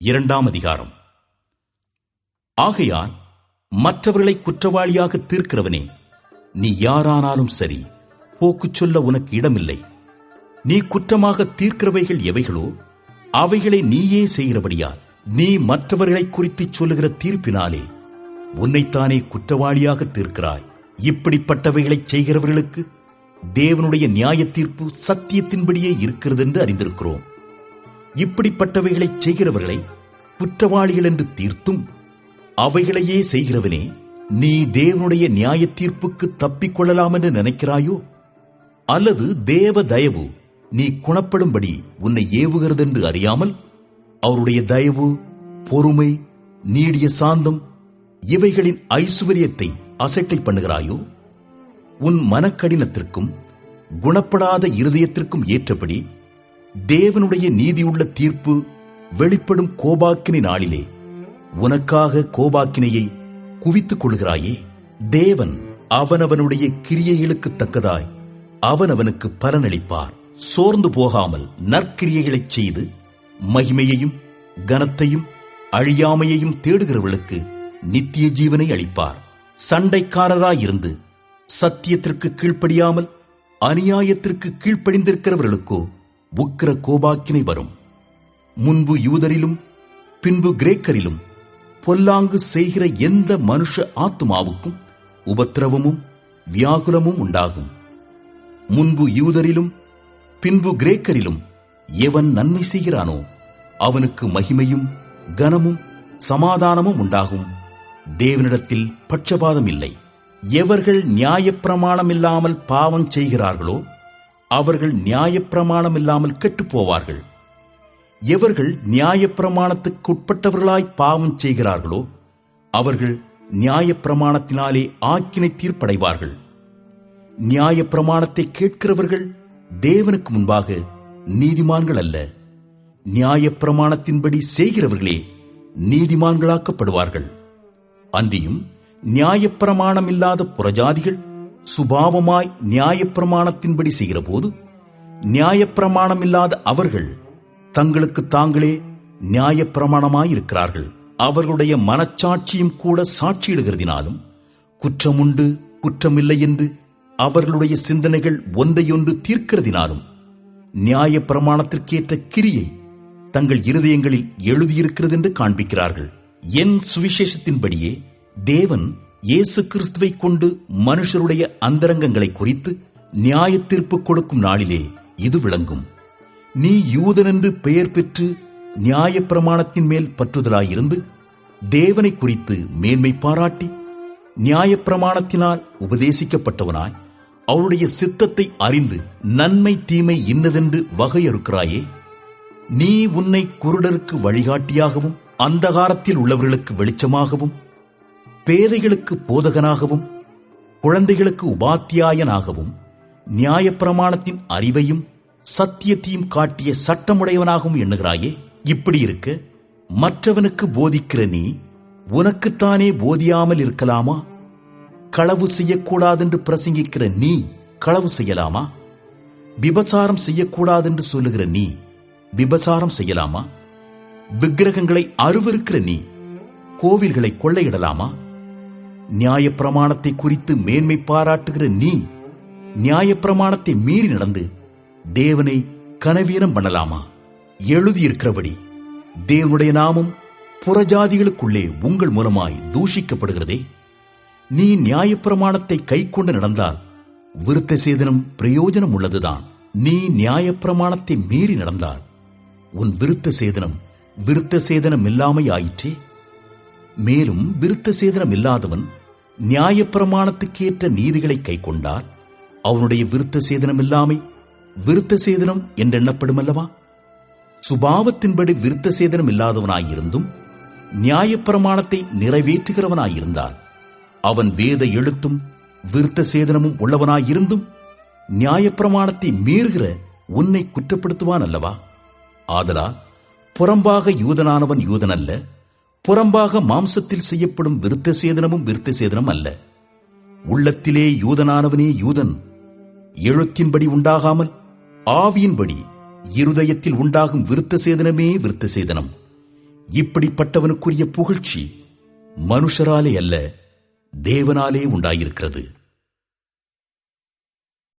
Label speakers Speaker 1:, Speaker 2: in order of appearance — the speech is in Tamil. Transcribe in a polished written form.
Speaker 1: 2ஆம் அதிகாரம். ஆகையால் மற்றவர்களை குற்றவாளியாக தீர்க்கிறவனே, நீ யாரானாலும் சரி, போக்குச் சொல்ல உனக்கு இடமில்லை. நீ குற்றமாக தீர்க்கிறவைகள் எவைகளோ அவைகளை நீயே செய்கிறபடியால் நீ மற்றவர்களை குறித்து சொல்லுகிற தீர்ப்பினாலே உன்னைத்தானே குற்றவாளியாக தீர்க்கிறாய். இப்படிப்பட்டவைகளைச் செய்கிறவர்களுக்கு தேவனுடைய நியாய தீர்ப்பு சத்தியத்தின்படியே இருக்கிறது என்று அறிந்திருக்கிறோம். இப்படிப்பட்டவைகளைச் செய்கிறவர்களை குற்றவாளிகள் என்று தீர்த்தும் அவைகளையே செய்கிறவனே, நீ தேவனுடைய நியாய தீர்ப்புக்கு தப்பிக்கொள்ளலாம் என்று நினைக்கிறாயோ? அல்லது தேவ தயவு நீ குணப்படும்படி உன்னை ஏவுகிறதென்று அறியாமல் அவருடைய தயவு, பொறுமை, நீடிய சாந்தம் இவைகளின் ஐசுவரியத்தை அசட்டை பண்ணுகிறாயோ? உன் மனக்கடினத்திற்கும் குணப்படாத இருதயத்திற்கும் ஏற்றபடி தேவனுடைய நீதியுள்ள தீர்ப்பு வெளிப்படும் கோபாக்கினை நாளிலே உனக்காக கோபாக்கினையை குவித்துக் கொள்கிறாயே. தேவன் அவனவனுடைய கிரியைகளுக்கு தக்கதாய் அவனவனுக்கு பலனளிப்பார். சோர்ந்து போகாமல் நற்கிரியைகளைச் செய்து மகிமையையும் கனத்தையும் அழியாமையையும் தேடுகிறவர்களுக்கு நித்திய ஜீவனை அளிப்பார். சண்டைக்காரராயிருந்து சத்தியத்திற்கு கீழ்ப்படியாமல் அநியாயத்திற்கு கீழ்ப்படிந்திருக்கிறவர்களுக்கோ உக்கிர கோபாக்கினை வரும். முன்பு யூதரிலும் பின்பு கிரேக்கரிலும் பொல்லாங்கு செய்கிற எந்த மனுஷ ஆத்துமாவுக்கும் உபத்திரவமும் வியாகுலமும் உண்டாகும். முன்பு யூதரிலும் பின்பு கிரேக்கரிலும் எவன் நன்மை செய்கிறானோ அவனுக்கு மகிமையும் கனமும் சமாதானமும் உண்டாகும். தேவனிடத்தில் பட்சபாதம் இல்லை. எவர்கள் நியாயப்பிரமாணம் இல்லாமல் பாவம் செய்கிறார்களோ அவர்கள் நியாயப்பிரமாணம் இல்லாமல் கெட்டுப் போவார்கள். எவர்கள் நியாயப்பிரமாணத்துக்கு உட்பட்டவர்களாய் பாவம் செய்கிறார்களோ அவர்கள் நியாயப்பிரமாணத்தினாலே ஆக்கினை தீர்ப்படைவார்கள். நியாயப்பிரமாணத்தை கேட்கிறவர்கள் தேவனுக்கு முன்பாக நீதிமான்கள் அல்ல, நியாயப்பிரமாணத்தின்படி செய்கிறவர்களே நீதிமான்களாக்கப்படுவார்கள். அன்றியும் நியாயப்பிரமாணம் இல்லாத புறஜாதிகள் சுபாவமாய் நியாயப்பிரமாணத்தின்படி செய்கிற போது நியாயப்பிரமாணம் இல்லாத அவர்கள் தங்களுக்கு தாங்களே நியாயப்பிரமாணமாயிருக்கிறார்கள். அவர்களுடைய மனச்சாட்சியும் கூட சாட்சியிடுகிறதினாலும் குற்றமுண்டு குற்றமில்லை என்று அவர்களுடைய சிந்தனைகள் ஒன்றையொன்று தீர்க்கிறதினாலும் நியாயப்பிரமாணத்திற்கேற்ற கிரியை தங்கள் இருதயங்களில் எழுதியிருக்கிறது என்று காண்பிக்கிறார்கள். என் சுவிசேஷத்தின்படியே தேவன் இயேசு கிறிஸ்துவை கொண்டு மனுஷருடைய அந்தரங்கங்களை குறித்து நியாய தீர்ப்பு கொடுக்கும் நாளிலே இது விளங்கும். நீ யூதன் என்று பெயர் பெற்று நியாய பிரமாணத்தின் மேல் பற்றுதலாயிருந்து தேவனை குறித்து மேன்மை பாராட்டி நியாய பிரமாணத்தினால் உபதேசிக்கப்பட்டவனாய் அவருடைய சித்தத்தை அறிந்து நன்மை தீமை இன்னதென்று வகையறுக்கிறாயே. நீ உன்னை குருடருக்கு வழிகாட்டியாகவும் அந்தகாரத்தில் உள்ளவர்களுக்கு வெளிச்சமாகவும் பேதைகளுக்கு போதகனாகவும் குழந்தைகளுக்கு உபாத்தியாயனாகவும் நியாயப்பிரமாணத்தின் அறிவையும் சத்தியத்தையும் காட்டிய சட்டமுடையவனாகவும் எண்ணுகிறாயே. இப்படி இருக்க மற்றவனுக்கு போதிக்கிற நீ உனக்குத்தானே போதியாமல் இருக்கலாமா? களவு செய்யக்கூடாதென்று பிரசங்கிக்கிற நீ களவு செய்யலாமா? விபசாரம் செய்யக்கூடாதென்று சொல்லுகிற நீ விபசாரம் செய்யலாமா? விக்கிரகங்களை அருவருக்கிற நீ கோவில்களை கொள்ளையிடலாமா? நியாயப்பிரமாணத்தை குறித்து மேன்மை பாராட்டுகிற நீ நியாயப்பிரமாணத்தை மீறி நடந்து தேவனை கனவீனம் பண்ணலாமா? எழுதியிருக்கிறபடி தேவனுடைய நாமம் புறஜாதிகளுக்குள்ளே உங்கள் மூலமாய் தூஷிக்கப்படுகிறதே. நீ நியாயப்பிரமாணத்தை கை கொண்டு நடந்தால் விருத்த சேதனம் பிரயோஜனம் உள்ளதுதான். நீ நியாயப்பிரமாணத்தை மீறி நடந்தால் உன் விருத்த சேதனம் இல்லாமை ஆயிற்றே. மேலும் விருத்த சேதனம் இல்லாதவன் நியாயப்பிரமாணத்துக்கேற்ற நீதிகளை கை கொண்டால் அவனுடைய விருத்த சேதனம் இல்லாமை விருத்த சேதனம் என்றெண்ணப்படும் அல்லவா? சுபாவத்தின்படி விருத்த சேதனம் இல்லாதவனாயிருந்தும் நியாயப்பிரமாணத்தை நிறைவேற்றுகிறவனாயிருந்தால் அவன் வேத எழுத்தும் விருத்த சேதனமும் உள்ளவனாயிருந்தும் நியாயப்பிரமாணத்தை மீறுகிற உன்னை குற்றப்படுத்துவான் அல்லவா? ஆதலால் புறம்பாக யூதனானவன் யூதன் அல்ல, புறம்பாக மாம்சத்தில் செய்யப்படும் விருத்த சேதனம் அல்ல. உள்ளத்திலே யூதனானவனே யூதன், எழுத்தின்படி உண்டாகாமல் ஆவியின்படி இருதயத்தில் உண்டாகும் விருத்த சேதனமே விருத்த சேதனம். இப்படிப்பட்டவனுக்குரிய புகழ்ச்சி மனுஷராலே அல்ல, தேவனாலே உண்டாயிருக்கிறது.